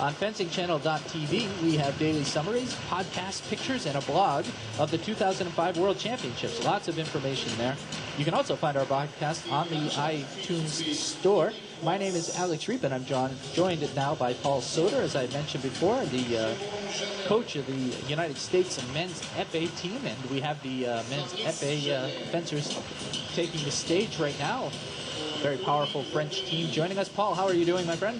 On fencingchannel.tv, we have daily summaries, podcasts, pictures, and a blog of the 2005 World Championships. Lots of information there. You can also find our podcast on the iTunes Store. My name is Alex Reep, and I'm joined now by Paul Soder, as I mentioned before, the coach of the United States men's epee team, and we have the men's epee fencers taking the stage right now. Very powerful French team joining us. Paul, how are you doing, my friend?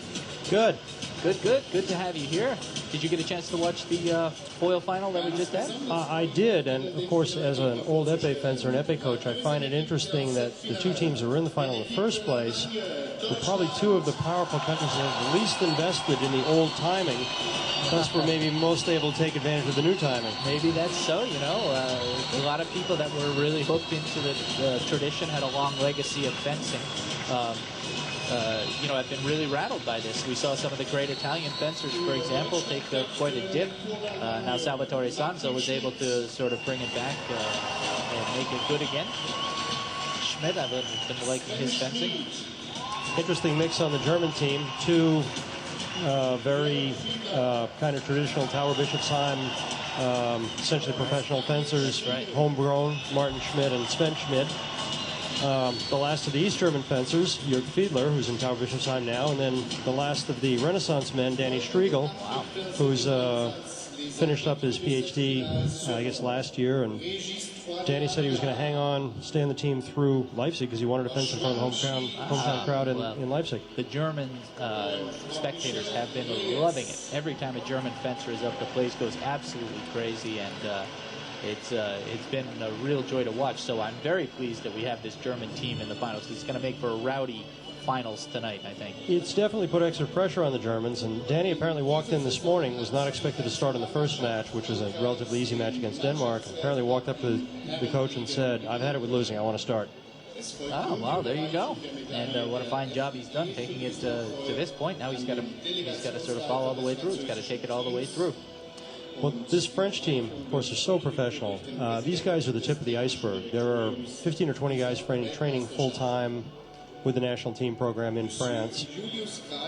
Good. Good to have you here. Did you get a chance to watch the foil final that we just had? I did, and of course, as an old epee fencer and epee coach, I find it interesting that the two teams that were in the final in the first place were probably two of the powerful countries that have least invested in the old timing. Thus, we're maybe most able to take advantage of the new timing. Maybe that's so, you know. A lot of people that were really hooked into the tradition, had a long legacy of fencing. Have been really rattled by this. We saw some of the great Italian fencers, for example, take quite a dip. Now Salvatore Sanzo was able to sort of bring it back and make it good again. Schmidt, I've been liking his fencing. Interesting mix on the German team. Two very kind of traditional Tower Bischofsheim, essentially professional fencers, right. Homegrown, Martin Schmidt and Sven Schmidt. The last of the East German fencers, Jörg Fiedler, who's in Tower Bischofsheim now, and then the last of the Renaissance men, Danny Striegel, who's finished up his PhD, I guess, last year. And Danny said he was going to hang on, stay on the team through Leipzig because he wanted to fence in front of the hometown crowd in Leipzig. The German spectators have been loving it. Every time a German fencer is up, the place goes absolutely crazy, and it's been a real joy to watch. So I'm very pleased that we have this German team in the finals, because it's going to make for a rowdy finals tonight, I think. It's definitely put extra pressure on the Germans, and Danny apparently walked in this morning, was not expected to start in the first match, which was a relatively easy match against Denmark. Apparently walked up to the coach and said, "I've had it with losing, I want to start." Oh, well, there you go. And what a fine job he's done taking it to this point. Now he's got to sort of follow all the way through. He's got to take it all the way through. Well, this French team, of course, is so professional. These guys are the tip of the iceberg. There are 15 or 20 guys training full-time with the national team program in France.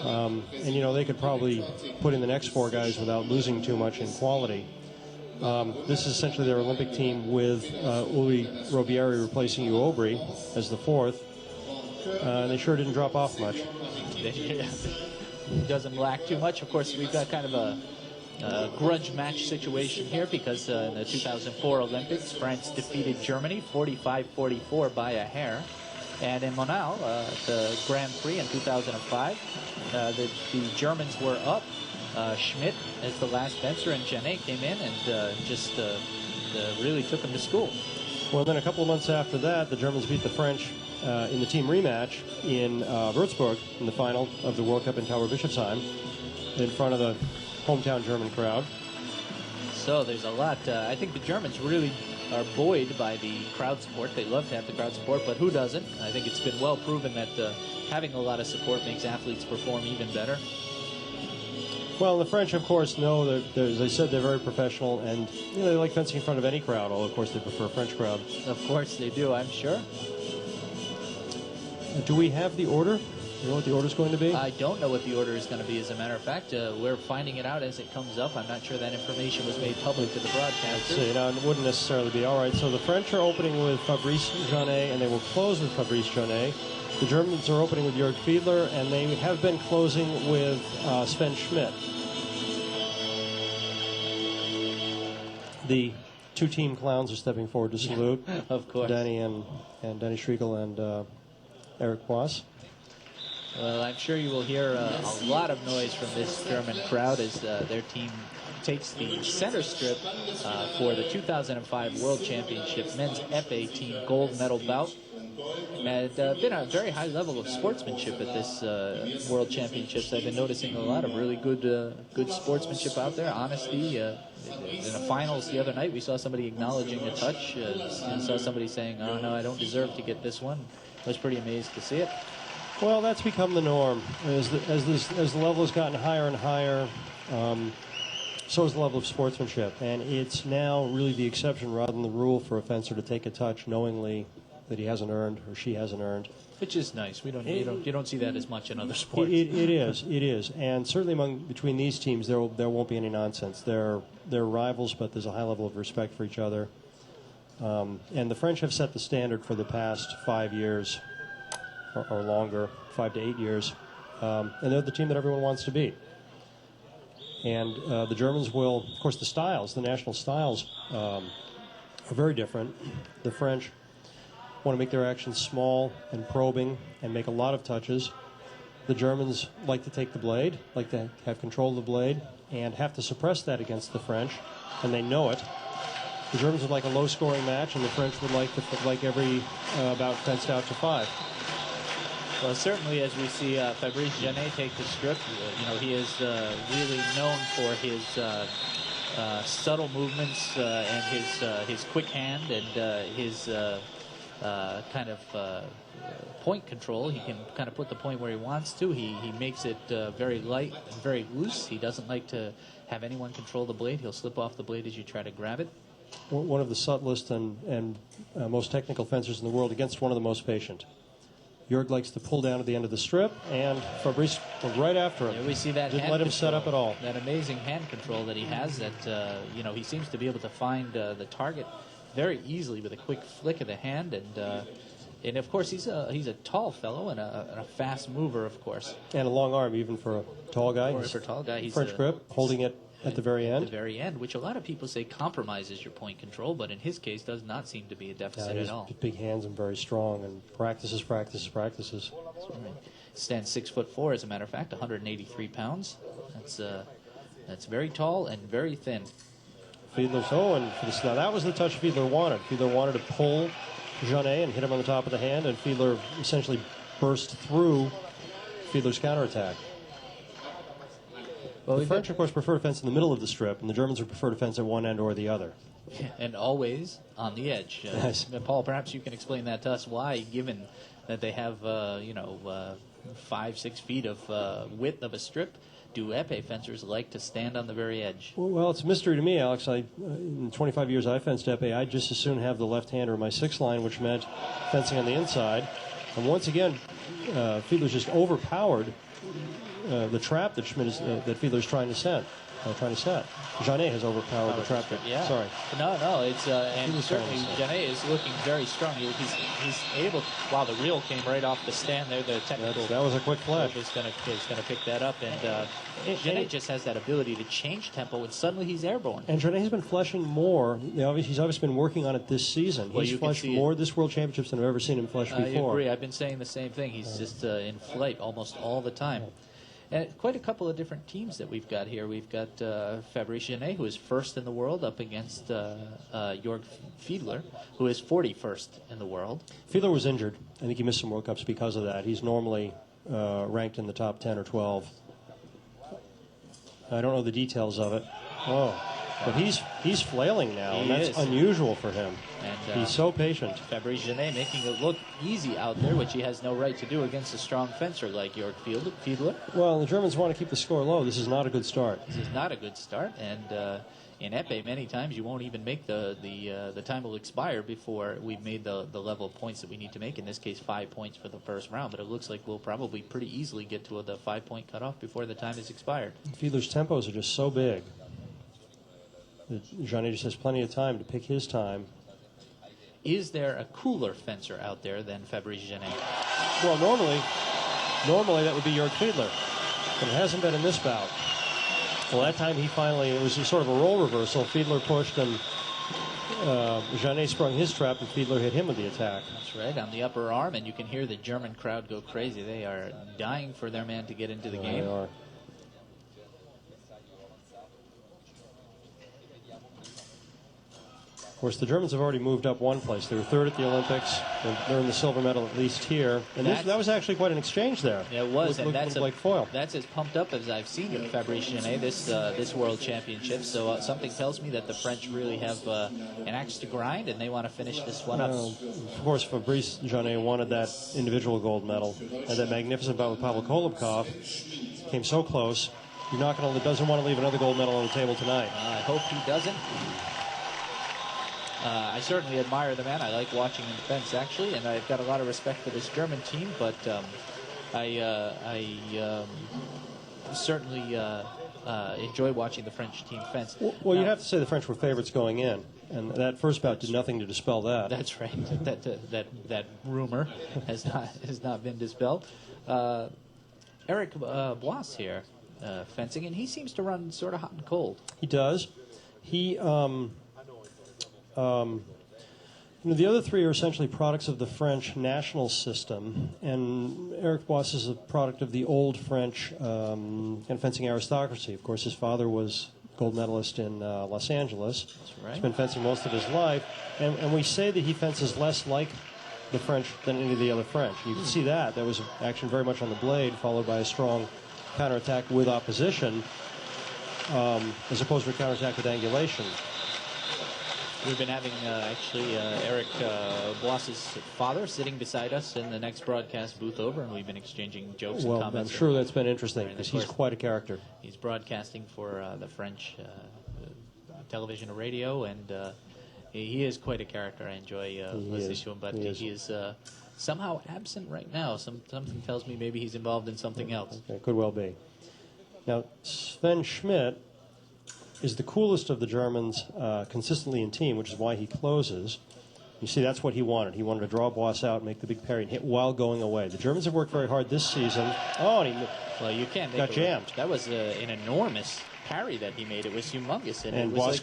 And, they could probably put in the next four guys without losing too much in quality. This is essentially their Olympic team with Uli Robieri replacing Hugh Aubry as the fourth. And they sure didn't drop off much. Doesn't lack too much. Of course, we've got kind of a grudge match situation here, because in the 2004 Olympics, France defeated Germany 45-44 by a hair. And in Monau, the Grand Prix in 2005, the Germans were up. Schmidt as the last fencer, and Genet came in and just really took them to school. Well, then a couple of months after that, the Germans beat the French in the team rematch in Würzburg in the final of the World Cup in Tower Bischofsheim in front of the hometown German crowd. So there's a lot. I think the Germans really are buoyed by the crowd support. They love to have the crowd support, but who doesn't? I think it's been well proven that having a lot of support makes athletes perform even better. Well, the French, of course, know that, as I said, they're very professional, and they like fencing in front of any crowd, although, of course, they prefer a French crowd. Of course they do, I'm sure. Do we have the order? You know what the order's going to be? I don't know what the order is going to be, as a matter of fact. We're finding it out as it comes up. I'm not sure that information was made public to the broadcaster. So, it wouldn't necessarily be. All right, so the French are opening with Fabrice Jaunet, and they will close with Fabrice Jaunet. The Germans are opening with Jörg Fiedler, and they have been closing with Sven Schmidt. The two team clowns are stepping forward to salute. Of course. Danny and Danny Striegel and Eric Wass. Well, I'm sure you will hear a lot of noise from this German crowd as their team takes the center strip for the 2005 World Championship men's epee team gold medal bout. And been a very high level of sportsmanship at this World Championships. I've been noticing a lot of really good sportsmanship out there, honesty. In the finals the other night, we saw somebody acknowledging a touch, and saw somebody saying, "Oh no, I don't deserve to get this one." I was pretty amazed to see it. Well, that's become the norm. As the level has gotten higher and higher, so is the level of sportsmanship. And it's now really the exception rather than the rule for a fencer to take a touch knowingly that he hasn't earned or she hasn't earned. which is nice. You don't see that as much in other sports. It is, and certainly between these teams, there won't be any nonsense. They're rivals, but there's a high level of respect for each other. And the French have set the standard for the past 5 years or longer, 5 to 8 years, and they're the team that everyone wants to beat. And the Germans will, of course, the national styles are very different. The French want to make their actions small and probing and make a lot of touches. The Germans like to take the blade, like to have control of the blade, and have to suppress that against the French, and they know it. The Germans would like a low-scoring match, and the French would like every bout fenced out to 5. Well, certainly as we see Fabrice Genet take the strip, he is really known for his subtle movements and his quick hand and his kind of point control. He can kind of put the point where he wants to. He makes it very light and very loose. He doesn't like to have anyone control the blade. He'll slip off the blade as you try to grab it. One of the subtlest and most technical fencers in the world against one of the most patient. Jörg likes to pull down at the end of the strip, and Fabrice went right after him. Yeah, we see that. Didn't let him set up at all. That amazing hand control that he has. That he seems to be able to find the target very easily with a quick flick of the hand, and of course he's a tall fellow and a fast mover, of course. And a long arm, even for a tall guy. For a tall guy, he's French grip, holding it at the very end. At the very end, which a lot of people say compromises your point control, but in his case does not seem to be a deficit at all. Big hands and very strong, and practices. Right. Stands 6'4", as a matter of fact, 183 pounds. That's very tall and very thin. Fiedler's now that was the touch Fiedler wanted. Fiedler wanted to pull Genet and hit him on the top of the hand, and Fiedler essentially burst through Fiedler's counterattack. Well, the French, of course, prefer to fence in the middle of the strip, and the Germans would prefer to fence at one end or the other. And always on the edge. Nice. Paul, perhaps you can explain that to us. Why, given that they have 5-6 feet of width of a strip, do épée fencers like to stand on the very edge? Well, it's a mystery to me, Alex. In 25 years I fenced épée, I'd just as soon have the left hander in my 6 line, which meant fencing on the inside. And once again, Fiedler's just overpowered the trap that that Fiedler's trying to set. Genet has overpowered the trap. Yeah. Sorry. No, it's and certainly Genet is looking very strong. He's able. Wow, the reel came right off the stand there. The technical. That was a quick flash. Is going to pick that up, and Genet just has that ability to change tempo, and suddenly he's airborne. And Genet has been fleshing more. He's obviously been working on it this season. Well, he's fleshed more this World Championships than I've ever seen him flesh before. I agree. I've been saying the same thing. He's just in flight almost all the time. And quite a couple of different teams that we've got here. We've got Fabrice Genet, who is first in the world, up against Jörg Fiedler, who is 41st in the world. Fiedler was injured. I think he missed some World Cups because of that. He's normally ranked in the top 10 or 12. I don't know the details of it. But he's flailing now, and that's unusual for him. And he's so patient. Fabrice Genet making it look easy out there, which he has no right to do against a strong fencer like Jörg Fiedler. Well, the Germans want to keep the score low. This is not a good start. This is not a good start, and in épée, many times you won't even make the time will expire before we've made the level of points that we need to make. In this case, 5 points for the first round, but it looks like we'll probably pretty easily get to the 5-point cutoff before the time is expired. Fiedler's tempos are just so big. Genet just has plenty of time to pick his time. Is there a cooler fencer out there than Fabrice Genet? Well, normally that would be Jörg Fiedler, but it hasn't been in this bout. Well, that time it was sort of a role reversal. Fiedler pushed and Genet sprung his trap, and Fiedler hit him with the attack. That's right, on the upper arm, and you can hear the German crowd go crazy. They are dying for their man to get into the game. They are. Of course, the Germans have already moved up one place. They were third at the Olympics. They're in the silver medal at least here. And that was actually quite an exchange there. Yeah, it was. And that's like foil. That's as pumped up as I've seen in Fabrice Genet this World Championship. So something tells me that the French really have an axe to grind, and they want to finish this one up. Of course, Fabrice Genet wanted that individual gold medal. And that magnificent bout with Pavel Kolobkov came so close. Doesn't want to leave another gold medal on the table tonight. I hope he doesn't. I certainly admire the man. I like watching him fence, actually, and I've got a lot of respect for this German team, but I certainly enjoy watching the French team fence. Well, you'd have to say the French were favorites going in, and that first bout did nothing to dispel that. That's right. That rumor has not been dispelled. Eric Boss here fencing, and he seems to run sort of hot and cold. He does. He the other three are essentially products of the French national system, and Eric Boss is a product of the old French fencing aristocracy. Of course, his father was gold medalist in Los Angeles. That's right. He's been fencing most of his life, and we say that he fences less like the French than any of the other French. You can see that. There was action very much on the blade, followed by a strong counterattack with opposition, as opposed to a counterattack with angulation. We've been having, Eric Boss's father sitting beside us in the next broadcast booth over, and we've been exchanging jokes and comments. Well, I'm sure that's been interesting, because he's quite a character. He's broadcasting for the French television and radio, and he is quite a character. I enjoy listening to him, but he is somehow absent right now. Something tells me maybe he's involved in something else. Okay, could well be. Now, Sven Schmidt is the coolest of the Germans consistently in team, which is why he closes. You see, that's what he wanted. He wanted to draw Boss out, make the big parry, and hit while going away. The Germans have worked very hard this season. Oh, and you can't got jammed. That was an enormous parry that he made. It was humongous. And it was Boss, like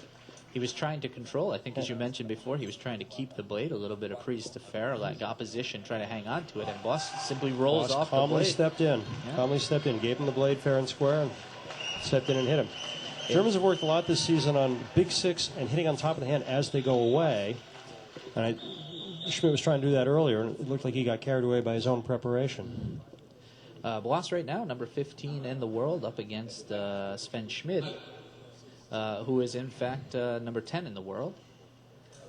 he was trying to control. I think, as you mentioned before, he was trying to keep the blade a little bit of prise de fer, like opposition, trying to hang on to it. And Boss simply rolls off the blade. Calmly stepped in. Yeah. Calmly stepped in, gave him the blade fair and square, and stepped in and hit him. Germans have worked a lot this season on big six and hitting on top of the hand as they go away. And Schmidt was trying to do that earlier, and it looked like he got carried away by his own preparation. Boss right now, number 15 in the world, up against Sven Schmidt, who is in fact number 10 in the world.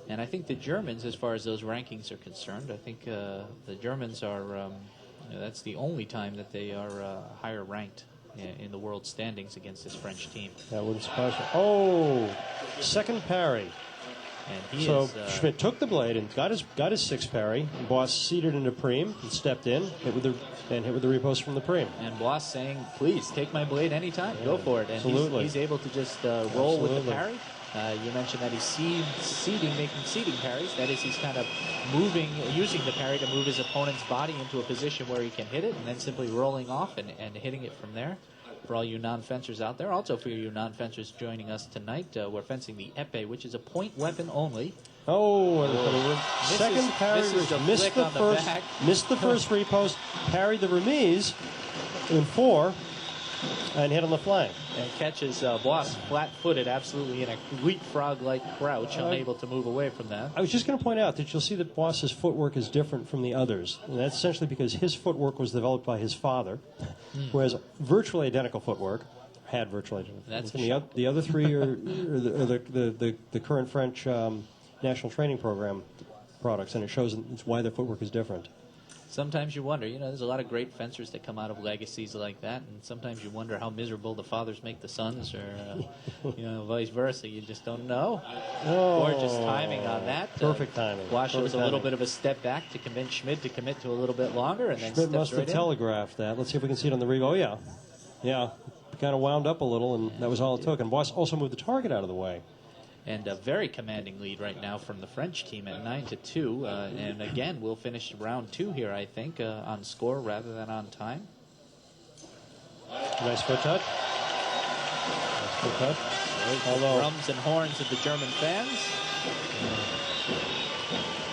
And I think the Germans, as far as those rankings are concerned, I think the Germans are, that's the only time that they are higher ranked in the world standings against this French team. That wouldn't surprise me. Oh, second parry. And Schmidt took the blade and got his sixth parry. And Boss seated into Prime and stepped in, hit with the repost from the Prime. And Boss saying, "Please take my blade anytime, go for it." And absolutely. He's able to just roll with the parry. You mentioned that he's making seeding parries. That is, he's kind of using the parry to move his opponent's body into a position where he can hit it, and then simply rolling off and hitting it from there. For all you non-fencers out there, also for you non-fencers joining us tonight, we're fencing the epee, which is a point weapon only. Oh, second parry, missed the first repost, parried the remise in 4, and hit on the flank. And catches Boss flat-footed, absolutely in a leapfrog-like crouch, unable to move away from that. I was just going to point out that you'll see that Boss's footwork is different from the others. And that's essentially because his footwork was developed by his father, who has virtually identical footwork, had virtually identical. That's and the other three are the current French national training program products, and it shows why their footwork is different. Sometimes you wonder, there's a lot of great fencers that come out of legacies like that, and sometimes you wonder how miserable the fathers make the sons, or, vice versa. You just don't know. Oh, gorgeous timing on that. Perfect timing. Boss shows a little bit of a step back to convince Schmidt to commit to a little bit longer, and then Schmidt must right have telegraphed that. Let's see if we can see it on the replay. Oh, yeah. Yeah. Kind of wound up a little, and that was all it took. And Boss also moved the target out of the way. And a very commanding lead right now from the French team at 9-2. And again, we'll finish round 2 here, I think, on score rather than on time. Nice foot touch. Drums and horns of the German fans.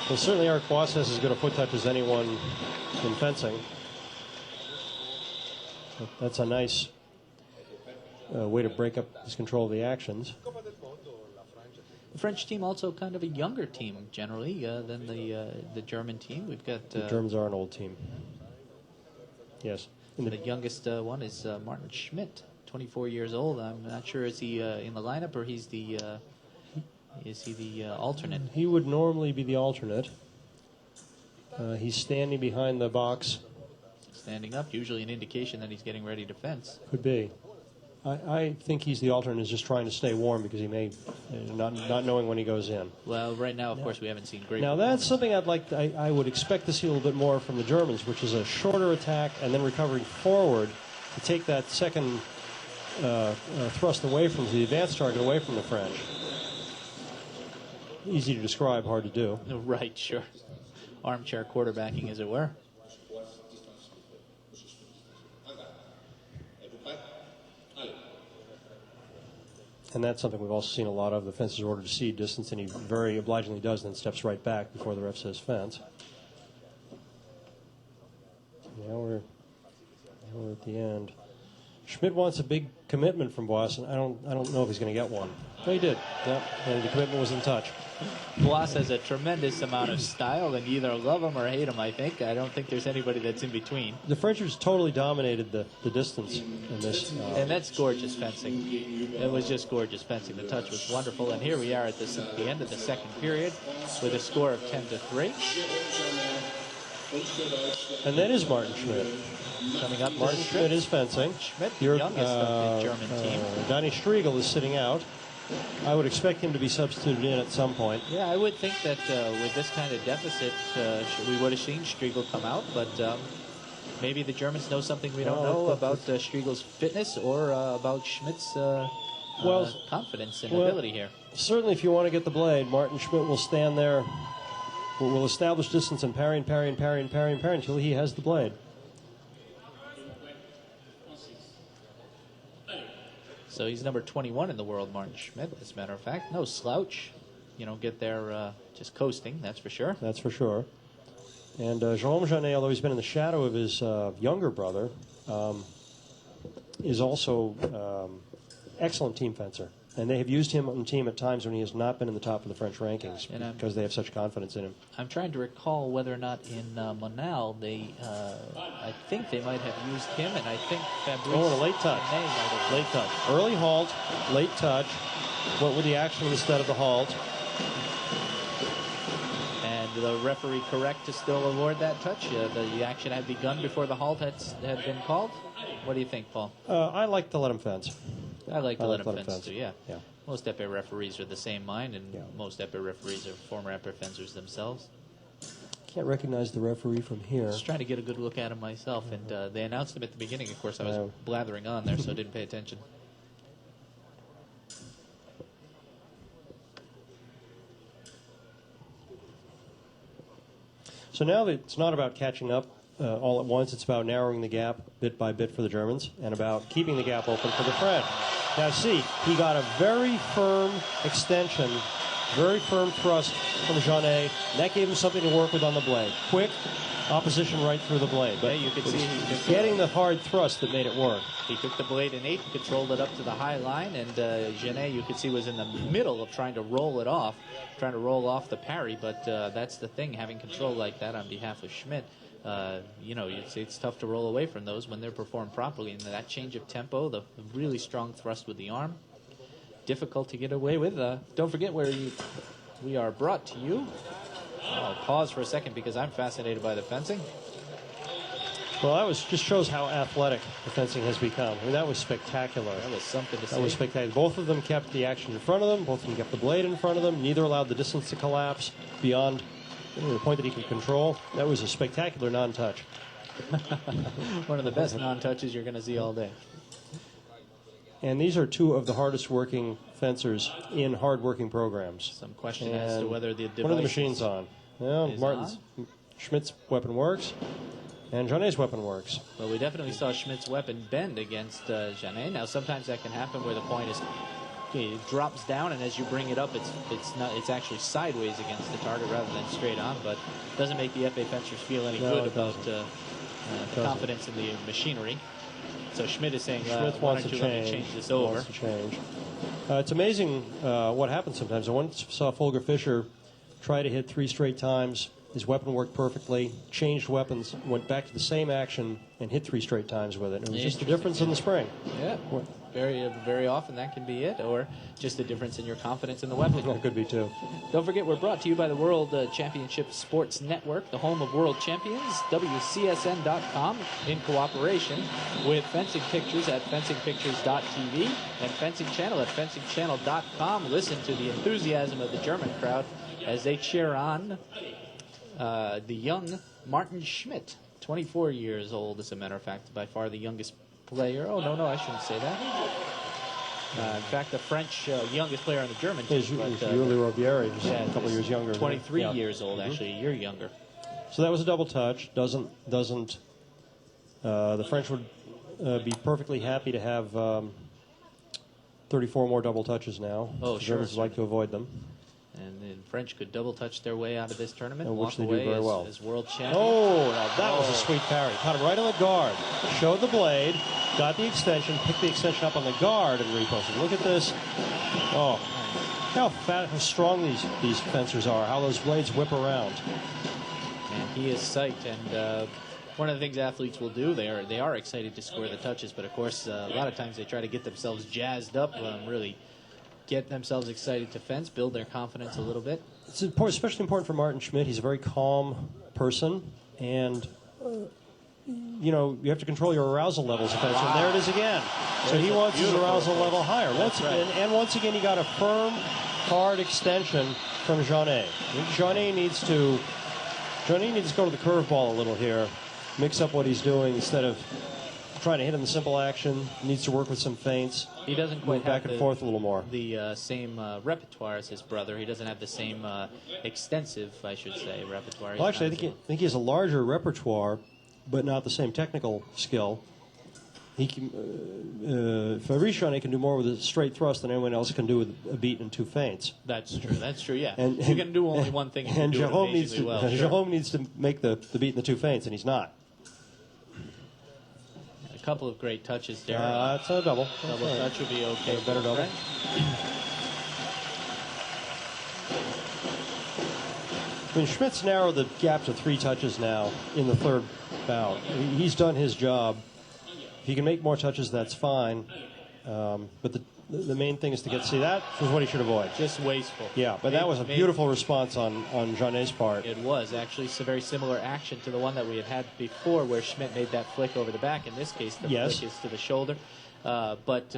Well, certainly Eric Boss has as good a foot touch as anyone in fencing. That's a nice way to break up his control of the actions. The French team also kind of a younger team generally than the German team. We've got the Germans are an old team. Yes. The youngest one is Martin Schmidt, 24 years old. I'm not sure is he in the lineup or is he the alternate? He would normally be the alternate. He's standing behind the box. Standing up, usually an indication that he's getting ready to fence. Could be. I think he's the alternate, is just trying to stay warm because he may, not knowing when he goes in. Well, right now, of course, we haven't seen great. Now, that's something I would expect to see a little bit more from the Germans, which is a shorter attack and then recovering forward to take that second thrust away from the advanced target, away from the French. Easy to describe, hard to do. Right, sure. Armchair quarterbacking, as it were. And that's something we've also seen a lot of. The fence is ordered to cede distance, and he very obligingly does, and then steps right back before the ref says fence. Now we're at the end. Schmidt wants a big commitment from Boss, and I don't know if he's going to get one. But he did. Yep. And the commitment was in touch. Boss has a tremendous amount of style, and you either love him or hate him, I think. I don't think there's anybody that's in between. The Frenchers totally dominated the distance in this. And that's gorgeous fencing. It was just gorgeous fencing. The touch was wonderful. And here we are at the end of the second period with a score of 10-3. And that is Martin Schmidt. Coming up, Martin Schmidt is fencing. Schmidt, the youngest of the German team. Danny Striegel is sitting out. I would expect him to be substituted in at some point. Yeah, I would think that with this kind of deficit, we would have seen Striegel come out, but maybe the Germans know something we don't know about Striegel's fitness or about Schmidt's confidence and ability here. Certainly, if you want to get the blade, Martin Schmidt will stand there, will establish distance and parry until he has the blade. So he's number 21 in the world, Martin Schmidt, as a matter of fact. No slouch. You don't get there just coasting, that's for sure. That's for sure. And Jérôme Janet, although he's been in the shadow of his younger brother, is also excellent team fencer. And they have used him on the team at times when he has not been in the top of the French rankings because they have such confidence in him. I'm trying to recall whether or not in Monal I think they might have used him, and I think Fabrice. Oh, and a late touch. Late touch. Early halt, late touch. Went with the action instead of the halt. And the referee correct to still award that touch? The action had begun before the halt had been called? What do you think, Paul? I like to let him fence. I like to let him fence too, yeah. Yeah. Most Epee referees are the same mind, and most Epee referees are former Epee fencers themselves. Can't recognize the referee from here. Just trying to get a good look at him myself, and they announced him at the beginning. Of course, I was blathering on there, so I didn't pay attention. So now that it's not about catching up all at once, it's about narrowing the gap bit by bit for the Germans and about keeping the gap open for the French. Now see, he got a very firm extension, very firm thrust from Janet, and that gave him something to work with on the blade. Quick opposition right through the blade. But you could see he getting the hard thrust that made it work. He took the blade in 8, controlled it up to the high line, and Janet, you could see, was in the middle of trying to roll it off, trying to roll off the parry, but that's the thing, having control like that on behalf of Schmidt. It's tough to roll away from those when they're performed properly. And that change of tempo, the really strong thrust with the arm, difficult to get away with. Don't forget where we are brought to you. I'll pause for a second because I'm fascinated by the fencing. Well, that just shows how athletic the fencing has become. I mean, that was spectacular. That was something to see. That was spectacular. Both of them kept the action in front of them. Both of them kept the blade in front of them. Neither allowed the distance to collapse beyond the point that he could control. That was a spectacular non-touch. One of the best non-touches you're going to see all day. And these are two of the hardest working fencers in hard working programs. Some question as to whether the device... One of the machines on. Yeah, Schmidt's weapon works, and Janet's weapon works. Well, we definitely saw Schmidt's weapon bend against Janet. Now, sometimes that can happen where the point is... it drops down, and as you bring it up, it's actually sideways against the target rather than straight on, but it doesn't make the Epee fencers feel any good about the confidence in the machinery. So Schmidt is saying, Schmidt wants to change this over. Wants to change. It's amazing what happens sometimes. I once saw Folger Fischer try to hit 3 straight times. His weapon worked perfectly, changed weapons, went back to the same action, and hit 3 straight times with it. It was just the difference in the spring. Yeah, very often that can be it, or just the difference in your confidence in the weapon. That could be too. Don't forget, we're brought to you by the World Championship Sports Network, the home of world champions, WCSN.com, in cooperation with Fencing Pictures at fencingpictures.tv and Fencing Channel at fencingchannel.com. Listen to the enthusiasm of the German crowd as they cheer on the young Martin Schmidt, 24 years old, as a matter of fact, by far the youngest player. Oh, no, I shouldn't say that. In fact, the French youngest player on the German team. Is Yuli Robieri, just yeah, a couple years younger. 23 years old, actually, a year younger. So that was a double touch. The French would be perfectly happy to have 34 more double touches now. Oh, the sure. Germans would like to avoid them. And the French could double touch their way out of this tournament, which walk they do away very well. as world champions. Oh, now that was a sweet parry. Caught him right on the guard. Showed the blade, got the extension, picked the extension up on the guard, and reposted. Look at this. Oh, how strong these fencers are, how those blades whip around. And he is psyched, and one of the things athletes will do, they are excited to score the touches, but of course, a lot of times they try to get themselves jazzed up, really get themselves excited to fence, build their confidence a little bit. It's important, especially important for Martin Schmidt. He's a very calm person, and you have to control your arousal levels. And there it is again. So he wants his arousal level higher. Once again, he got a firm, hard extension from Jeannet. Jeannet needs to go to the curveball a little here, mix up what he's doing instead of trying to hit him the simple action. Needs to work with some feints. He doesn't quite move back and forth a little more. The same repertoire as his brother. He doesn't have the same extensive, I should say, repertoire. Well, actually, I think he has a larger repertoire, but not the same technical skill. He can, Fabrice Jeannet can do more with a straight thrust than anyone else can do with a beat and two feints. That's true, yeah. And you can do only one thing and Jerome needs to well. Jerome needs to make the beat and the two feints, and he's not. A couple of great touches there. That's a double. Double touch would be okay. A better double. I mean, Schmidt's narrowed the gap to 3 touches now in the third bout. He's done his job. If he can make more touches, that's fine. But the main thing is to get. See, that was what he should avoid. Just wasteful. Yeah, but that was a beautiful response on Jeannet's part. It was actually a very similar action to the one that we had before, where Schmidt made that flick over the back. In this case, the flick is to the shoulder. But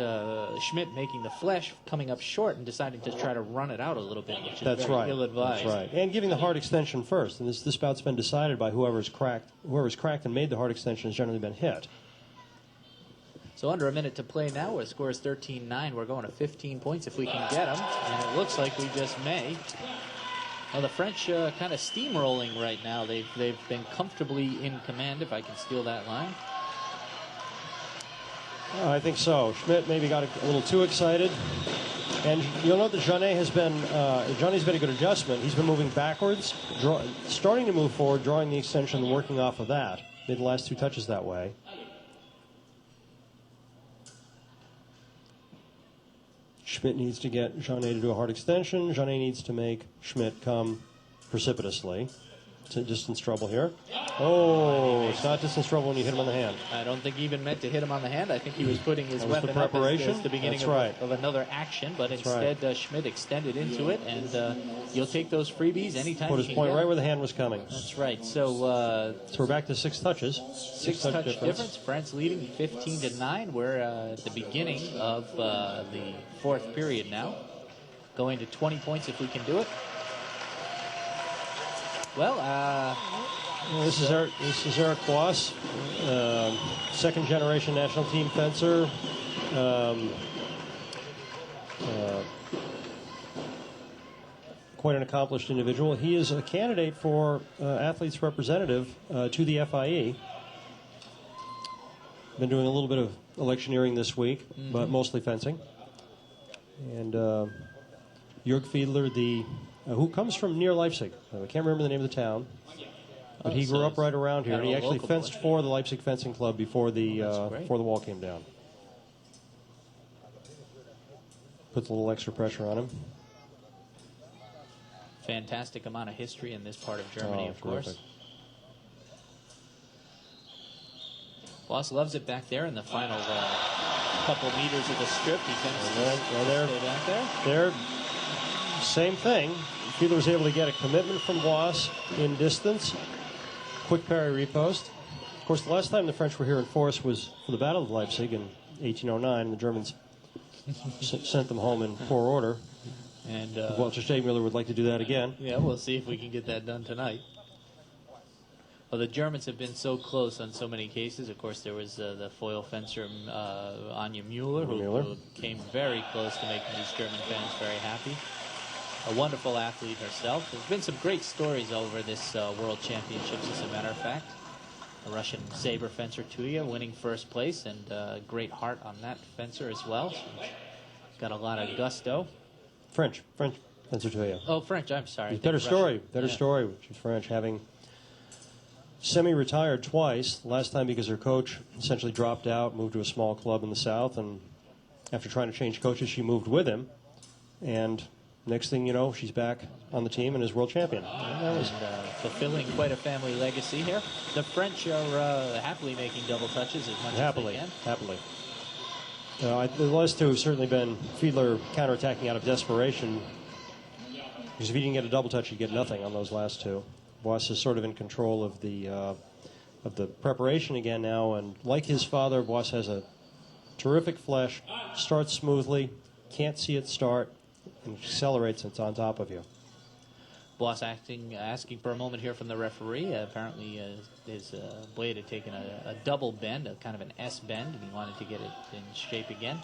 Schmidt making the flesh, coming up short and deciding to try to run it out a little bit, which is very ill-advised. That's right. And giving the hard extension first. And this bout's been decided by whoever's cracked and made the hard extension has generally been hit. So under a minute to play now. The score is 13-9. We're going to 15 points if we can get them. And it looks like we just may. Well, the French kind of steamrolling right now. They've been comfortably in command, if I can steal that line. I think so. Schmidt maybe got a little too excited. And you'll note that Jeannet's been a good adjustment. He's been moving backwards, starting to move forward, drawing the extension and working off of that. Made the last 2 touches that way. Schmidt needs to get Jeannet to do a hard extension. Jeannet needs to make Schmidt come precipitously. It's a distance trouble here. Oh, it's not distance trouble when you hit him on the hand. I don't think he even meant to hit him on the hand. I think he was putting his weapon up as the beginning of another action, but instead Schmidt extended into it, and you'll take those freebies anytime Put you his can point get right them. where the hand was coming. That's right. So we're back to 6 touches. 6 touch difference. France leading 15-9. We're at the beginning of the 4th period now. Going to 20 points if we can do it. Well, this is Eric Boss, second generation national team fencer. Quite an accomplished individual. He is a candidate for athletes representative to the FIE. Been doing a little bit of electioneering this week, but mostly fencing. And Jörg Fiedler, who comes from near Leipzig. I can't remember the name of the town. But he grew up right around here. And he actually fenced for the Leipzig Fencing Club before the wall came down. Puts a little extra pressure on him. Fantastic amount of history in this part of Germany, of course. Boss loves it back there in the final couple meters of the strip. He tends to stay back there. There, same thing. Fiedler was able to get a commitment from Boss in distance. Quick parry repost. Of course, the last time the French were here in force was for the Battle of Leipzig in 1809, and the Germans sent them home in poor order. And Walter Stegmüller would like to do that again. Yeah, we'll see if we can get that done tonight. Well, the Germans have been so close on so many cases. Of course, there was the foil fencer Anja Müller, who came very close to making these German fans very happy. A wonderful athlete herself. There's been some great stories over this World Championships, as a matter of fact. A Russian saber fencer, Tuya, winning first place, and great heart on that fencer as well. Got a lot of gusto. French fencer Tuya. Oh, French, I'm sorry. Better story, which is French, having semi-retired twice. Last time because her coach essentially dropped out, moved to a small club in the South, and after trying to change coaches, she moved with him. And next thing you know, she's back on the team and is world champion. And fulfilling quite a family legacy here. The French are happily making double touches as much as they can. Happily. The last two have certainly been Fiedler counterattacking out of desperation. Because if he didn't get a double touch, he'd get nothing on those last two. Boss is sort of in control of the preparation again now, and like his father, Boss has a terrific flesh, starts smoothly, can't see it start, and accelerates it's on top of you. Boss asking for a moment here from the referee. Apparently his blade had taken a double bend, a kind of an S bend, and he wanted to get it in shape again.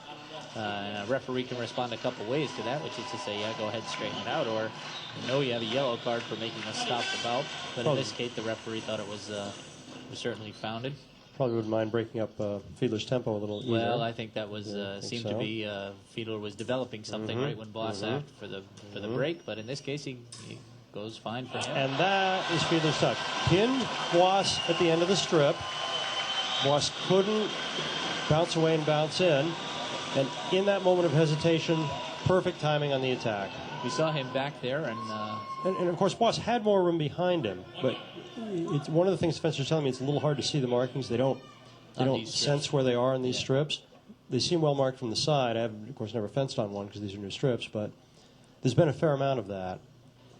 And a referee can respond a couple ways to that, which is to say, yeah, go ahead and straighten it out, or no, you have a yellow card for making a stop the bout. But in this case, the referee thought it was certainly founded. Probably wouldn't mind breaking up Fiedler's tempo a little either. Well, I think that was seemed to be Fiedler was developing something right when Boss asked for the break, but in this case he goes fine for him. And that is Fiedler's touch. Pinned Boss at the end of the strip. Boss couldn't bounce away and bounce in, and in that moment of hesitation, perfect timing on the attack. We saw him back there, and of course Boss had more room behind him, but it's one of the things fencers telling me, it's a little hard to see the markings. They don't sense where they are in these strips. They seem well marked from the side. I have, of course, never fenced on one because these are new strips, but there's been a fair amount of that.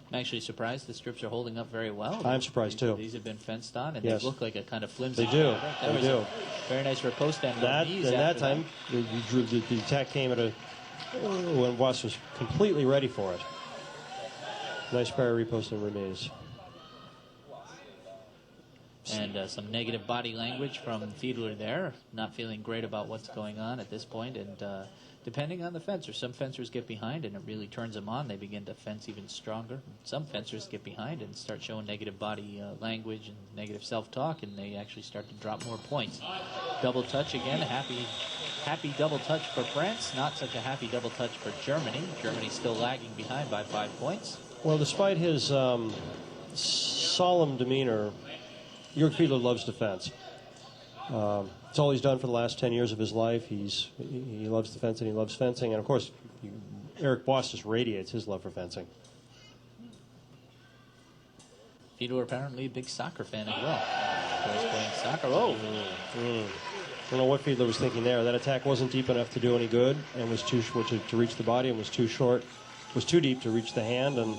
I'm actually surprised the strips are holding up very well. I'm surprised too. These have been fenced on, and yes. they look like a kind of flimsy. They do. They do. Very nice riposte and that time, the attack came at when Boss was completely ready for it. Nice parry repost and remise. And some negative body language from Fiedler there, not feeling great about what's going on at this point. And depending on the fencer, some fencers get behind and it really turns them on. They begin to fence even stronger. Some fencers get behind and start showing negative body language and negative self-talk, and they actually start to drop more points. Double touch again, happy double touch for France, not such a happy double touch for Germany. Germany still lagging behind by 5 points. Well, despite his solemn demeanor, Jörg Fiedler loves defense. It's all he's done for the last 10 years of his life. He loves defense and he loves fencing. And, of course, Eric Boss just radiates his love for fencing. Fiedler apparently a big soccer fan as well. He's playing soccer. Oh! I don't know what Fiedler was thinking there. That attack wasn't deep enough to do any good and was too short to reach the body, and was too short. Was too deep to reach the hand, and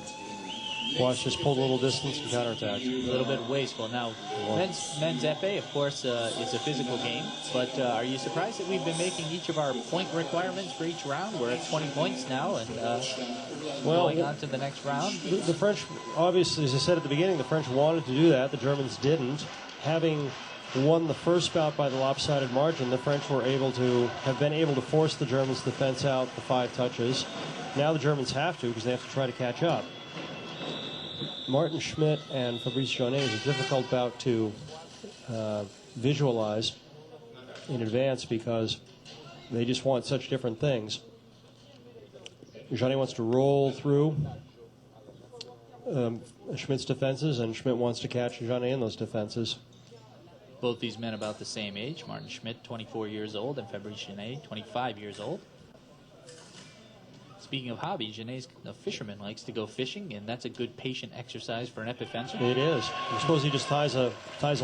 Boss just pulled a little distance and counterattacked. A little bit wasteful. Now, men's epee, of course, is a physical game, but are you surprised that we've been making each of our point requirements for each round? We're at 20 points now, and going on to the next round. The French, obviously, as I said at the beginning, the French wanted to do that. The Germans didn't. Having won the first bout by the lopsided margin, the French have been able to force the Germans to fence out the 5 touches. Now the Germans have to, because they have to try to catch up. Martin Schmidt and Fabrice Jaunet is a difficult bout to visualize in advance because they just want such different things. Jaunet wants to roll through Schmidt's defenses, and Schmidt wants to catch Jaunet in those defenses. Both these men about the same age. Martin Schmidt, 24 years old, and Fabrice Jaunet, 25 years old. Speaking of hobby, Genet's a fisherman, likes to go fishing, and that's a good patient exercise for an epee fencer. It is. I suppose he just ties a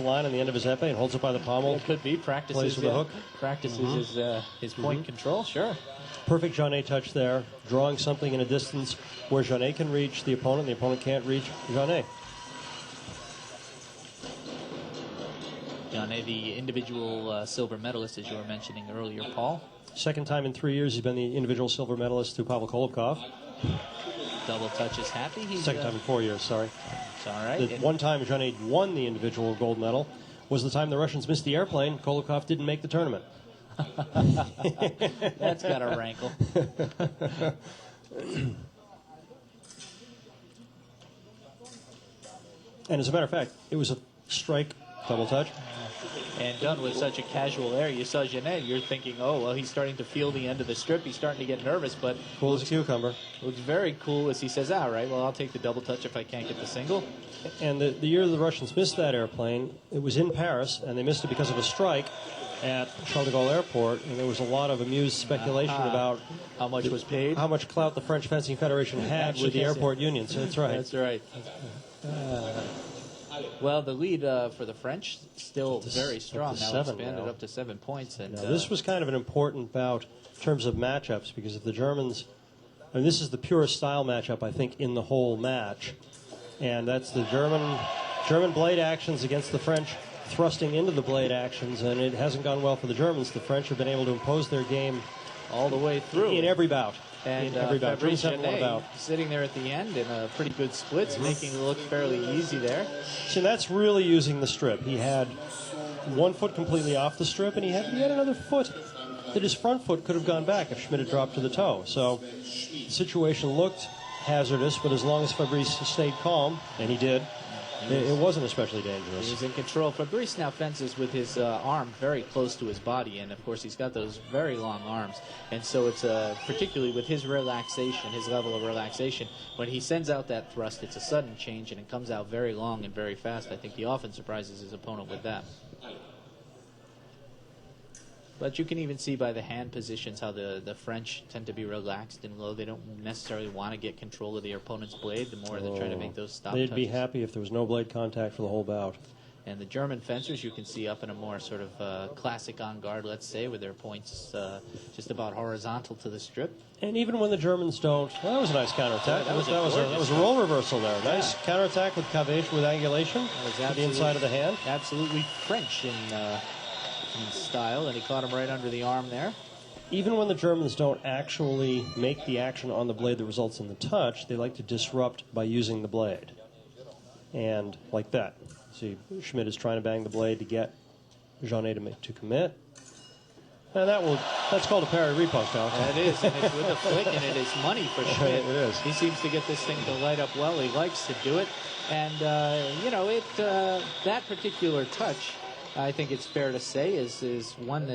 line on the end of his epee and holds it by the pommel. It could be. Practices with the hook. Practices his point control, sure. Perfect Jeannet touch there, drawing something in a distance where Jeannet can reach the opponent can't reach Jeannet. Jeannet, the individual silver medalist, as you were mentioning earlier, Paul. Second time in 3 years he's been the individual silver medalist to Pavel Kolobkov. Double touch is happy. Second time in 4 years, sorry. It's all right. The one time Jeannet won the individual gold medal was the time the Russians missed the airplane. Kolobkov didn't make the tournament. That's got a rankle. And as a matter of fact, it was a strike double touch. And done with such a casual air. You saw Jeannet, you're thinking, oh, well, he's starting to feel the end of the strip. He's starting to get nervous, but... Cool as a cucumber. Looks very cool as he says, all right, well, I'll take the double touch if I can't get the single. And the year the Russians missed that airplane, it was in Paris, and they missed it because of a strike at Charles de Gaulle Airport, and there was a lot of amused speculation about how much was paid, how much clout the French Fencing Federation had with the airport union. So that's right. That's right. Well, the lead for the French still very strong. Now expanded up to 7 points. And this was kind of an important bout in terms of matchups, because if the Germans, I mean, this is the purest style matchup I think in the whole match, and that's the German blade actions against the French thrusting into the blade actions, and it hasn't gone well for the Germans. The French have been able to impose their game all the way through in every bout. And Fabrice Genet sitting there at the end in a pretty good splits, making it look fairly easy there. So that's really using the strip. He had one foot completely off the strip, and he had another foot that his front foot could have gone back if Schmidt had dropped to the toe. So the situation looked hazardous, but as long as Fabrice stayed calm, and he did, it wasn't especially dangerous. He was in control. Fabrice now fences with his arm very close to his body, and of course he's got those very long arms. And so it's particularly with his relaxation, his level of relaxation, when he sends out that thrust, it's a sudden change, and it comes out very long and very fast. I think he often surprises his opponent with that. But you can even see by the hand positions how the French tend to be relaxed and low. They don't necessarily want to get control of their opponent's blade. The more they're trying to make those stop They'd touches. be happy if there was no blade contact for the whole bout. And the German fencers, you can see up in a more sort of classic on guard, let's say, with their points just about horizontal to the strip. And even when the Germans don't, well, that was a nice counterattack. That was a roll reversal there. Nice counterattack with cavage with angulation to the inside of the hand. Absolutely French in style, and he caught him right under the arm there. Even when the Germans don't actually make the action on the blade that results in the touch, they like to disrupt by using the blade. And like that. See, Schmidt is trying to bang the blade to get Jeannet to commit. And that's called a parry riposte, Alex. It is, and it's with a flick, and it is money for Schmidt. It is. He seems to get this thing to light up well. He likes to do it. And, that particular touch, I think it's fair to say, is one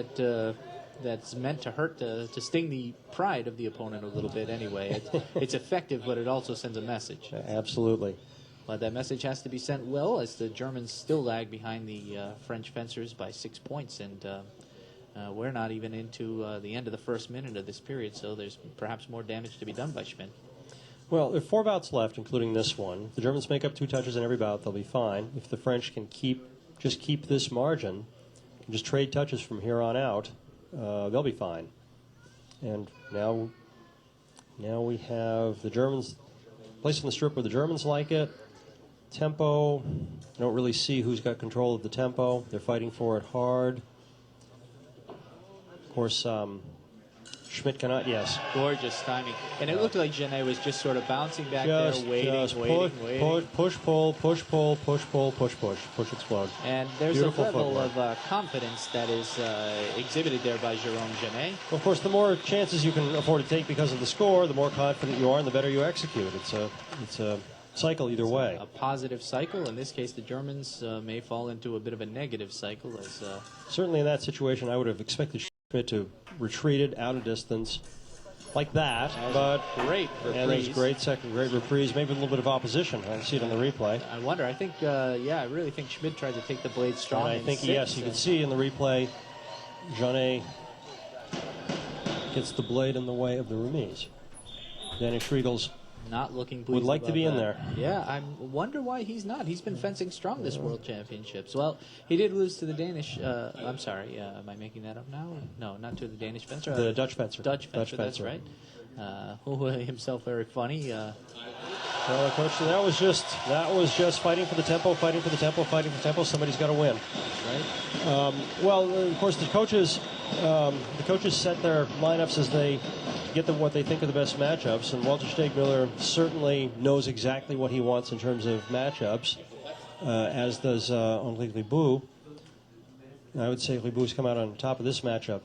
that's meant to hurt, to sting the pride of the opponent a little bit anyway. It's effective, but it also sends a message. Absolutely. But that message has to be sent well, as the Germans still lag behind the French fencers by 6 points, and we're not even into the end of the first minute of this period, so there's perhaps more damage to be done by Schmidt. Well, there are 4 bouts left, including this one. If the Germans make up 2 touches in every bout, they'll be fine. If the French can just keep this margin, and just trade touches from here on out, they'll be fine. And now we have the Germans placing the strip where the Germans like it. Tempo, I don't really see who's got control of the tempo. They're fighting for it hard. Of course, Schmidt cannot, yes. Gorgeous timing. And it looked like Genet was just sort of bouncing back there, waiting. Push, pull, push, pull, push, pull, push, explode. And there's Beautiful a level footwork. of confidence that is exhibited there by Jérôme Genet. Well, of course, the more chances you can afford to take because of the score, the more confident you are and the better you execute. It's a cycle either way. A positive cycle. In this case, the Germans may fall into a bit of a negative cycle. Certainly in that situation, I would have expected Schmidt to retreated out of distance like that, but great reprise. And it was great reprise, maybe a little bit of opposition. I see it on the replay. I wonder. I think, I really think Schmidt tried to take the blade strong. And I think, yes, you can see in the replay, Jeannet gets the blade in the way of the remise. Danish Regals not looking pleased would like to be in that. there. Yeah, I wonder why he's not. He's been fencing strong this World Championships. Well, he did lose to the Danish. I'm sorry, am I making that up now? No, not to the Danish fencer. The Dutch fencer. Dutch fencer, that's right. Who himself very funny. Well, Coach, that was just fighting for the tempo, fighting for the tempo, fighting for the tempo. Somebody's got to win. Right. Well, of course, the coaches set their lineups as they get what they think are the best matchups, and Walter Stegmüller certainly knows exactly what he wants in terms of matchups, as does Henri Ribou. I would say Ribou's come out on top of this matchup.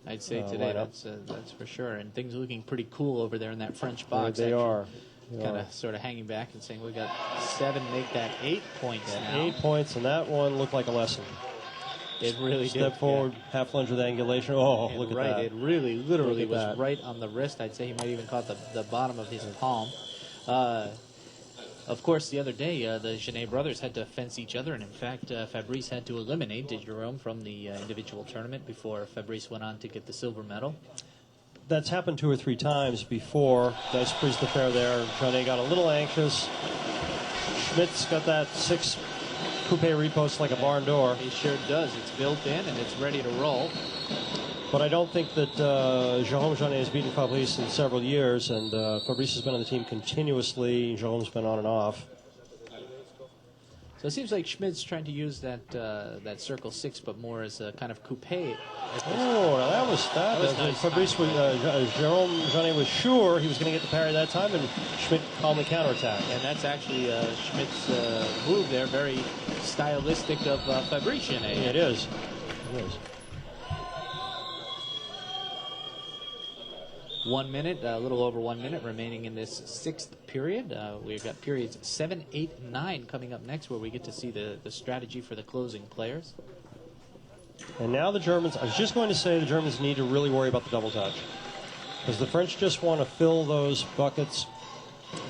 I'd say today that's for sure, and things are looking pretty cool over there in that French box. They are. Kind of sort of hanging back and saying we got 7, make that 8 points now. 8 points, and that one looked like a lesson. It really did. Step forward, half lunge with angulation. Oh, look at that. It really, literally was right on the wrist. I'd say he might even caught the bottom of his palm. Of course, the other day, the Genet brothers had to fence each other, and in fact, Fabrice had to eliminate Jerome from the individual tournament before Fabrice went on to get the silver medal. That's happened 2 or 3 times before. Nice prise de fer there. Jeannet got a little anxious. Schmidt's got that 6 coupe repost like a barn door. He sure does. It's built in and it's ready to roll. But I don't think that Jérôme Jeannet has beaten Fabrice in several years, and Fabrice has been on the team continuously. Jérome's been on and off. So it seems like Schmidt's trying to use that circle 6, but more as a kind of coupe. Oh, now that was nice. Fabrice was, Jérôme Jeannet was sure he was going to get the parry that time, and Schmidt calmly counterattacked. And that's actually Schmidt's move there, very stylistic of Fabrice Genet. It is. It is. 1 minute, a little over 1 minute remaining in this 6th period. We've got periods 7, 8, 9 coming up next, where we get to see the strategy for the closing players. And now the Germans, I was just going to say the Germans need to really worry about the double touch, because the French just want to fill those buckets,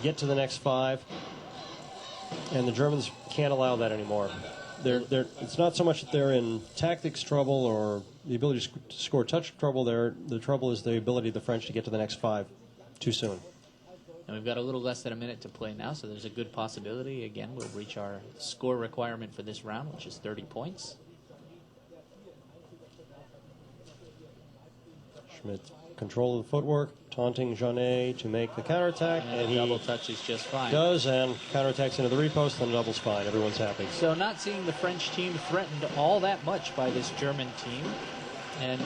get to the next 5, and the Germans can't allow that anymore. It's not so much that they're in tactics trouble or the ability to score touch trouble. The trouble is the ability of the French to get to the next 5 too soon. And we've got a little less than a minute to play now, so there's a good possibility. Again, we'll reach our score requirement for this round, which is 30 points. Schmidt, control of the footwork, taunting Jeannet to make the counterattack, and he double touch is just fine. Does, and counterattacks into the repost, and double's fine. Everyone's happy. So not seeing the French team threatened all that much by this German team. And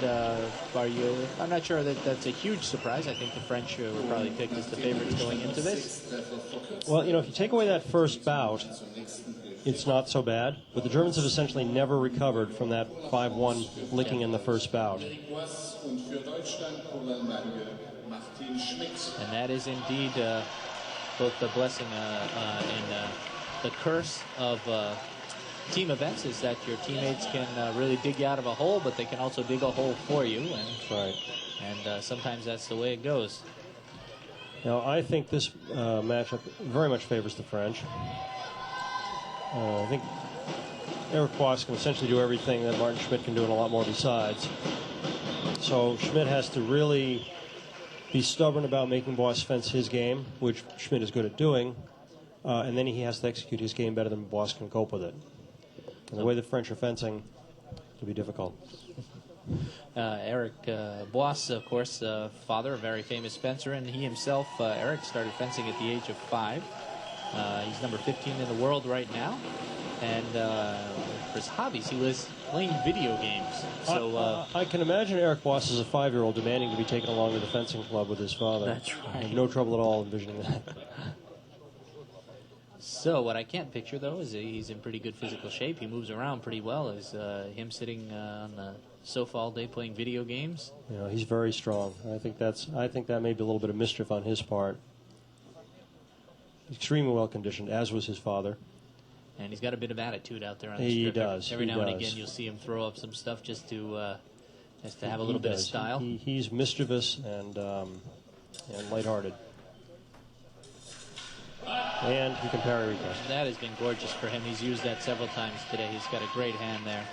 I'm not sure that that's a huge surprise. I think the French were probably picked as the favorites going into this. Well, if you take away that first bout, it's not so bad. But the Germans have essentially never recovered from that 5-1 licking in the first bout. And that is indeed both the blessing and the curse of team events, is that your teammates can really dig you out of a hole, but they can also dig a hole for you. And, that's right. And sometimes that's the way it goes. Now, I think this matchup very much favors the French. I think Eric Boss can essentially do everything that Martin Schmidt can do, and a lot more besides. So Schmidt has to really be stubborn about making Boss fence his game, which Schmidt is good at doing, and then he has to execute his game better than Boss can cope with it. And the way the French are fencing, it'll be difficult. Eric Boss, of course, father, a very famous fencer, and he himself, Eric, started fencing at the age of 5. He's number 15 in the world right now, and for his hobbies, he was playing video games. So I can imagine Eric Boss as a 5-year-old demanding to be taken along to the fencing club with his father. That's right. I have no trouble at all envisioning that. So what I can't picture, though, is he's in pretty good physical shape. He moves around pretty well. Is him sitting on the sofa all day playing video games? He's very strong. I think that may be a little bit of mischief on his part. Extremely well conditioned, as was his father. And he's got a bit of attitude out there on the He strip. does. Every now and again, you'll see him throw up some stuff just to have a little bit of style. He's mischievous and lighthearted. And he can parry request. That has been gorgeous for him. He's used that several times today. He's got a great hand there.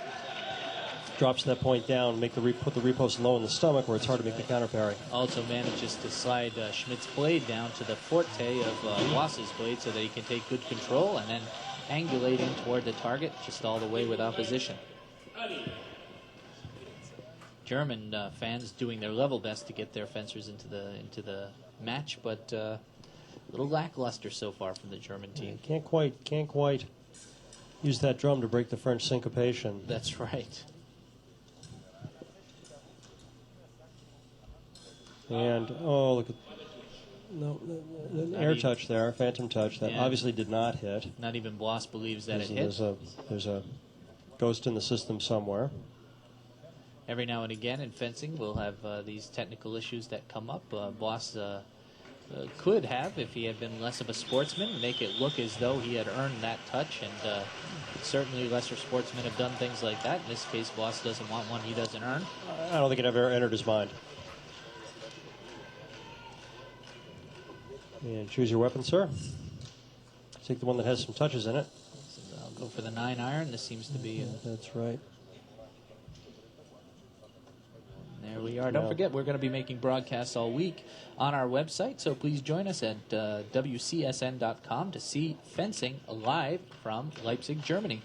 drops that point down, put the repost low in the stomach where it's hard to make the counter parry. Also manages to slide Schmidt's blade down to the forte of Boss's blade so that he can take good control and then angulating toward the target just all the way with opposition. German fans doing their level best to get their fencers into the match, but a little lackluster so far from the German team. Can't quite use that drum to break the French syncopation. That's right. And look at an air touch there, phantom touch that obviously did not hit. Not even Boss believes that it hit. There's a ghost in the system somewhere. Every now and again in fencing, we'll have these technical issues that come up. Boss could have, if he had been less of a sportsman, make it look as though he had earned that touch, and certainly lesser sportsmen have done things like that. In this case, Boss doesn't want one he doesn't earn. I don't think it ever entered his mind. And choose your weapon, sir. Take the one that has some touches in it. So I'll go for the 9-iron. This seems to be... That's right. There we are. Don't forget, we're going to be making broadcasts all week on our website, so please join us at WCSN.com to see fencing live from Leipzig, Germany.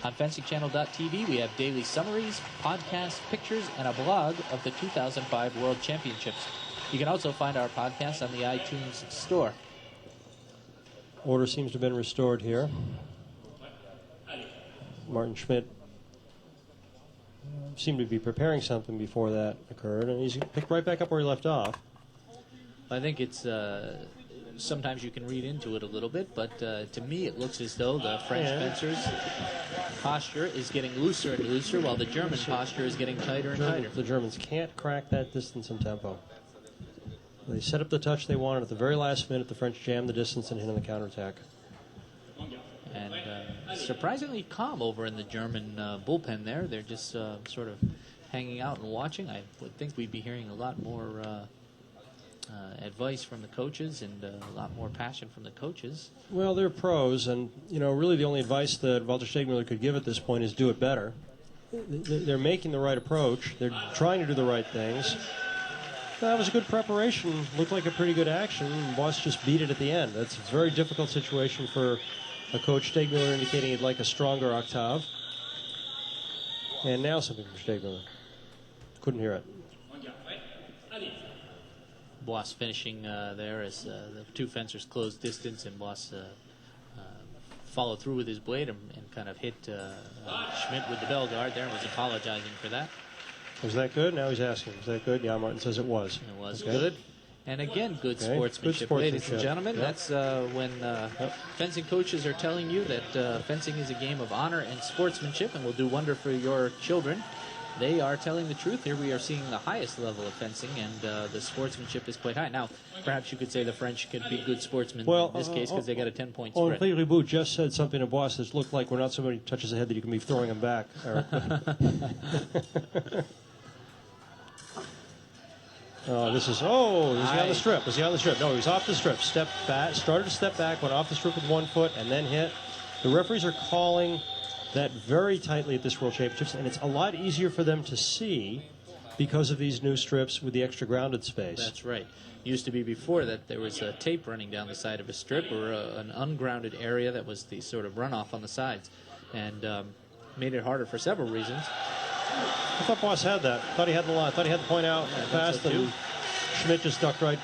On fencingchannel.tv, we have daily summaries, podcasts, pictures, and a blog of the 2005 World Championships. You can also find our podcast on the iTunes store. Order seems to have been restored here. Martin Schmidt seemed to be preparing something before that occurred, and he's picked right back up where he left off. I think it's sometimes you can read into it a little bit, but to me it looks as though the French fencer's posture is getting looser and looser, while the German posture is getting tighter and tighter. The Germans can't crack that distance and tempo. They set up the touch they wanted at the very last minute. The French jammed the distance and hit on the counterattack. And surprisingly calm over in the German bullpen there. They're just sort of hanging out and watching. I would think we'd be hearing a lot more advice from the coaches and a lot more passion from the coaches. Well, they're pros, and really the only advice that Walter Stegmüller could give at this point is do it better. They're making the right approach. They're trying to do the right things. That was a good preparation. Looked like a pretty good action. Boss just beat it at the end. That's a very difficult situation for a coach. Stegmüller indicating he'd like a stronger octave. And now something from Stegmüller. Couldn't hear it. Boss finishing there as the two fencers closed distance, and Boss followed through with his blade and kind of hit Schmidt with the bell guard there and was apologizing for that. Was that good? Now he's asking. Was that good? Yeah, Martin says it was. It was good. And again, good sportsmanship. Ladies and gentlemen. Yep. That's when fencing coaches are telling you that fencing is a game of honor and sportsmanship and will do wonder for your children. They are telling the truth. Here we are seeing the highest level of fencing, and the sportsmanship is quite high. Now, perhaps you could say the French could be good sportsmen in this case because they got a 10-point spread. Henri Riboud just said something to Boss that looked like we're not so many touches ahead that you can be throwing them back. Was he on the strip? Was he on the strip? No, he was off the strip. Step back, started to step back, went off the strip with one foot, and then hit. The referees are calling that very tightly at this World Championships, and it's a lot easier for them to see because of these new strips with the extra grounded space. That's right. Used to be before that there was a tape running down the side of a strip or an ungrounded area that was the sort of runoff on the sides, and made it harder for several reasons. I thought Boss had that. Thought he had the line. Thought he had the point out fast, and Schmidt just got right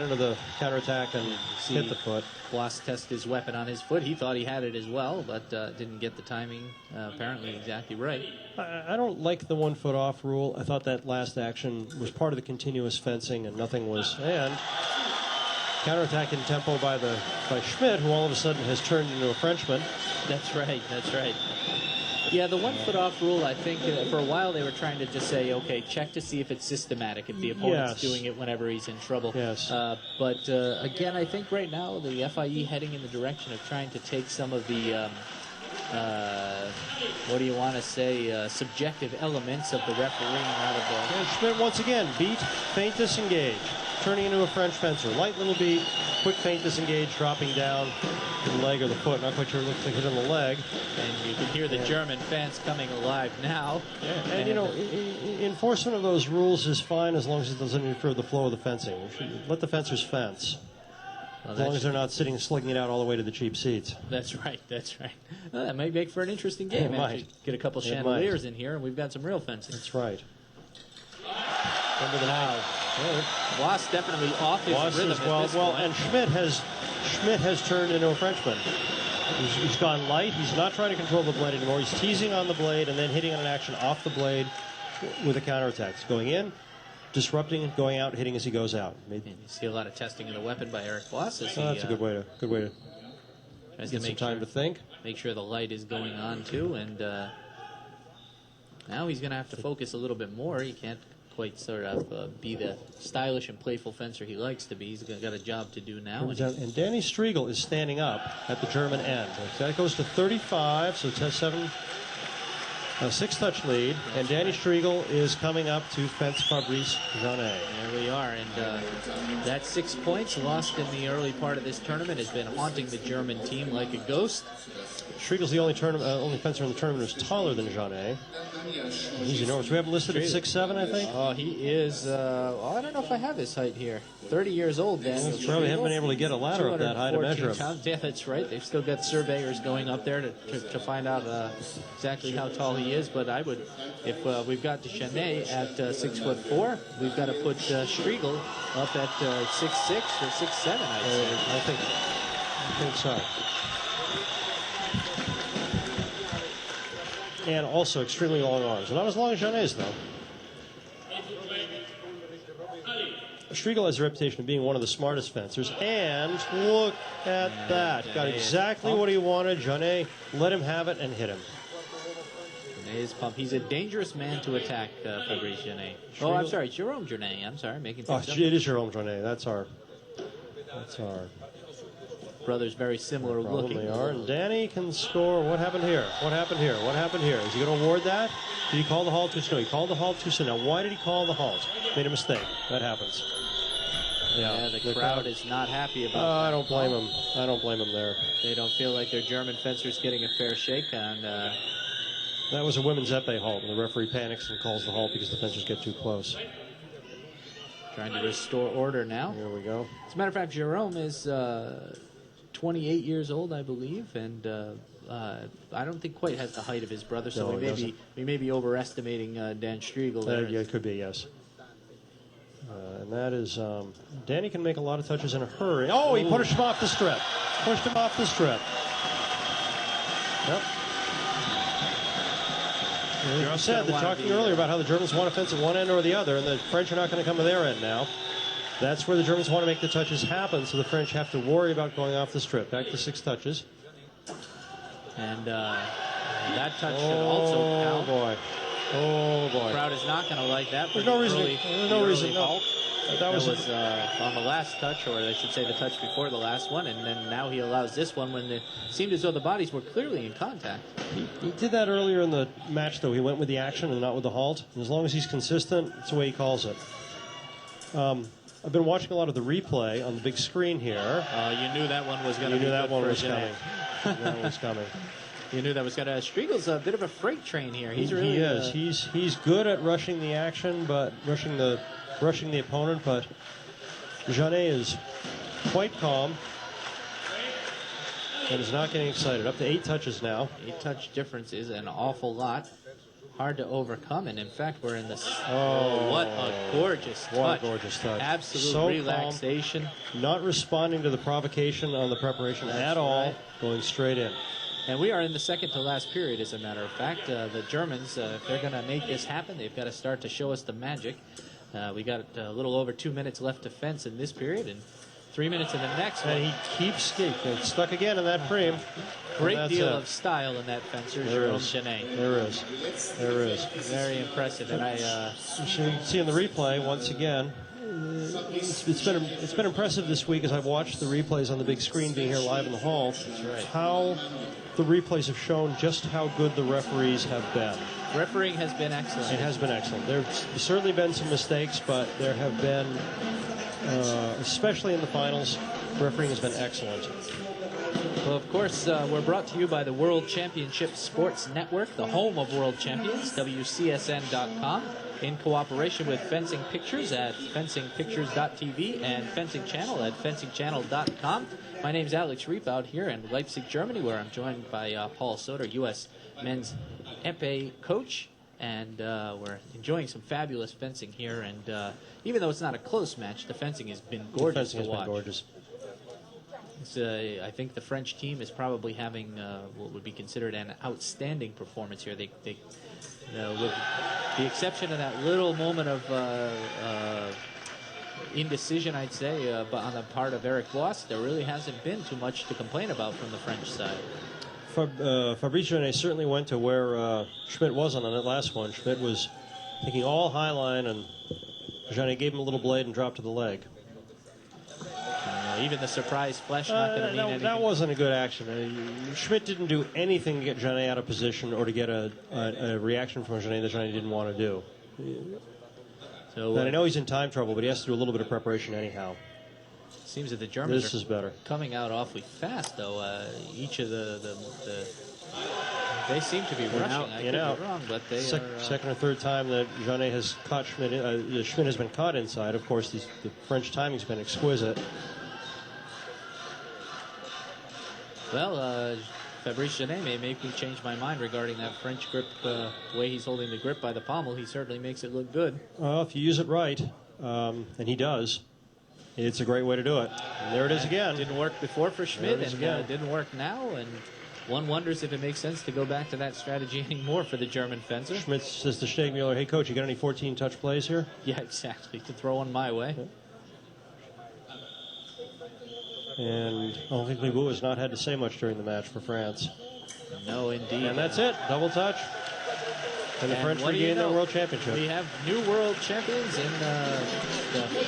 into the counterattack and hit the foot. Boss tested his weapon on his foot. He thought he had it as well, but didn't get the timing apparently exactly right. I don't like the 1 foot off rule. I thought that last action was part of the continuous fencing, and nothing was. And counterattack in tempo by Schmidt, who all of a sudden has turned into a Frenchman. That's right. Yeah, the 1 foot off rule, I think for a while they were trying to just say, okay, check to see if it's systematic, if the opponent's doing it whenever he's in trouble. Yes. But again, I think right now the FIE heading in the direction of trying to take some of the, subjective elements of the refereeing out of the... And Schmidt once again beat, feint, disengage. turning into a French fencer. Light little beat, quick feint disengage, dropping down to the leg or the foot. Not quite sure, it looks like it on the leg. And you can hear the German fans coming alive now. Yeah, and you know, enforcement of those rules is fine as long as it doesn't interfere with the flow of the fencing. Let the fencers fence. Well, as long as they're not sitting and slugging it out all the way to the cheap seats. That's right, that's right. Well, that might make for an interesting game. It might. Get a couple chandeliers in here, and we've got some real fencing. That's right. Under the now. Boss definitely off his rhythm at this point. And Schmidt has turned into a Frenchman. He's gone light. He's not trying to control the blade anymore. He's teasing on the blade and then hitting on an action off the blade with a counterattack. He's going in, disrupting, going out, hitting as he goes out. And you see a lot of testing of the weapon by Eric Boss. That's a good way to get some time to think. Make sure the light is going on too, and now he's going to have to focus a little bit more. He can't quite sort of be the stylish and playful fencer he likes to be. He's got a job to do now. And Danny Striegel is standing up at the German end. That goes to 35, so it has 6-touch lead. And Danny Striegel is coming up to fence Fabrice Jeannet. There we are, and that 6 points lost in the early part of this tournament has been haunting the German team like a ghost. Striegel's the only fencer in the tournament who's taller than Jeannet. He's enormous. We have him listed at 6'7", I think. Oh, he is. I don't know if I have his height here. 30 years old, Daniel. That's probably haven't been able to get a ladder up that high to measure him. Pounds. Yeah, that's right. They've still got surveyors going up there to find out exactly how tall he is. But I would, if we've got Jeannet at 6'4", we've got to put Striegel up at 6'6" or 6'7", I'd say. I think so. And also extremely long arms. Not as long as Jeannet's, though. Striegel has a reputation of being one of the smartest fencers. And look at that. Got exactly what he wanted. Jeannet let him have it and hit him. Jeannet is pumped. He's a dangerous man to attack, Fabrice Jeannet. Oh, I'm sorry. Jerome Jeannet. I'm sorry. Making things up. It is Jerome Jeannet. That's our brothers, very similar looking. They are. And Danny can score. What happened here? What happened here? What happened here? Is he going to award that? Did he call the halt too soon? He called the halt too soon. Now, why did he call the halt? Made a mistake. That happens. Yeah, the crowd is not happy about that. I don't blame him. I don't blame him there. They don't feel like their German fencers getting a fair shake. And that was a women's epee halt. And the referee panics and calls the halt because the fencers get too close. Trying to restore order now. Here we go. As a matter of fact, Jerome is 28 years old, I believe, and I don't think quite has the height of his brother, so we may be overestimating Dan Striegel there. Yeah, it could be, yes. And that is, Danny can make a lot of touches in a hurry. Oh, he pushed him off the strip. Pushed him off the strip. Yep. You said, talking earlier about how the Germans want to fence at one end or the other, and the French are not going to come to their end now. That's where the Germans want to make the touches happen, so the French have to worry about going off the strip. Back to 6 touches. And that touch should also count. Oh, boy. The crowd is not going to like that. There's no reason. No. That was on the last touch, or I should say the touch before the last one, and then now he allows this one when it seemed as though the bodies were clearly in contact. He did that earlier in the match, though. He went with the action and not with the halt. And as long as he's consistent, that's the way he calls it. I've been watching a lot of the replay on the big screen here. You knew that one was going to be You knew that one was coming. You knew that was going to. Striegel's a bit of a freight train here. He is. He's good at rushing the action, but rushing the opponent. But Jeannet is quite calm and is not getting excited. Up to 8 touches now. 8-touch difference is an awful lot. Hard to overcome, and in fact, we're in this. What a gorgeous touch! What a gorgeous touch! Absolute relaxation. Calm, not responding to the provocation on the preparation at all. Going straight in. And we are in the second to last period, as a matter of fact. The Germans, if they're going to make this happen, they've got to start to show us the magic. We got a little over 2 minutes left to fence in this period, and 3 minutes in the next one. And he keeps stuck again in that frame. Great deal of style in that fencer, Jerome Jeannet. There is. Very impressive. And you can see in the replay once again. It's been impressive this week as I've watched the replays on the big screen being here live in the hall. That's right. How the replays have shown just how good the referees have been. Refereeing has been excellent. It has been excellent. There's certainly been some mistakes, but there have been especially in the finals. Refereeing has been excellent. Well, of course, we're brought to you by the World Championship Sports Network, the home of world champions, WCSN.com, in cooperation with Fencing Pictures at fencingpictures.tv and Fencing Channel at fencingchannel.com. My name's Alex Reep out here in Leipzig, Germany, where I'm joined by Paul Soter, U.S. men's epee coach. And we're enjoying some fabulous fencing here. And even though it's not a close match, the fencing has been gorgeous to watch. Been gorgeous. I think the French team is probably having what would be considered an outstanding performance here. With the exception of that little moment of indecision, I'd say, but on the part of Eric Boss, there really hasn't been too much to complain about from the French side. Fabrice Genet certainly went to where Schmidt wasn't on that last one. Schmidt was taking all high line, and Genet gave him a little blade and dropped to the leg. Even the surprise flesh not going to mean anything. That wasn't a good action. Schmidt didn't do anything to get Genet out of position or to get a reaction from Genet that Genet didn't want to do. So and I know he's in time trouble, but he has to do a little bit of preparation anyhow. Seems that the Germans this is better. Coming out awfully fast, though. Each of they seem to be rushing. I could be wrong, but they are... Second or third time that Genet has caught Schmidt. Schmidt has been caught inside. Of course, the French timing's been exquisite. Well, Fabrice Genet may make me change my mind regarding that French grip, way he's holding the grip by the pommel. He certainly makes it look good. Well, if you use it right, and he does, it's a great way to do it. And there it is again. Didn't work before for Schmidt, and didn't work now. And one wonders if it makes sense to go back to that strategy anymore for the German fencer. Schmidt says to Stegmuller, "Hey, coach, you got any 14-touch plays here?" Yeah, exactly. To throw one my way. Okay. And I don't think Bout has not had to say much during the match for France. No, indeed. And that's it. Double touch. And the French regain their world championship. We have new world champions in the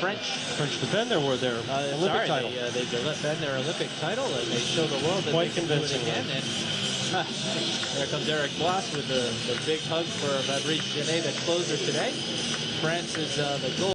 French. French defend their Olympic title. They defend their Olympic title, and they show the world that quite they can do it convincingly again. And there comes Eric Boss with the big hug for Fabrice Genet, the closer today. France is the goal.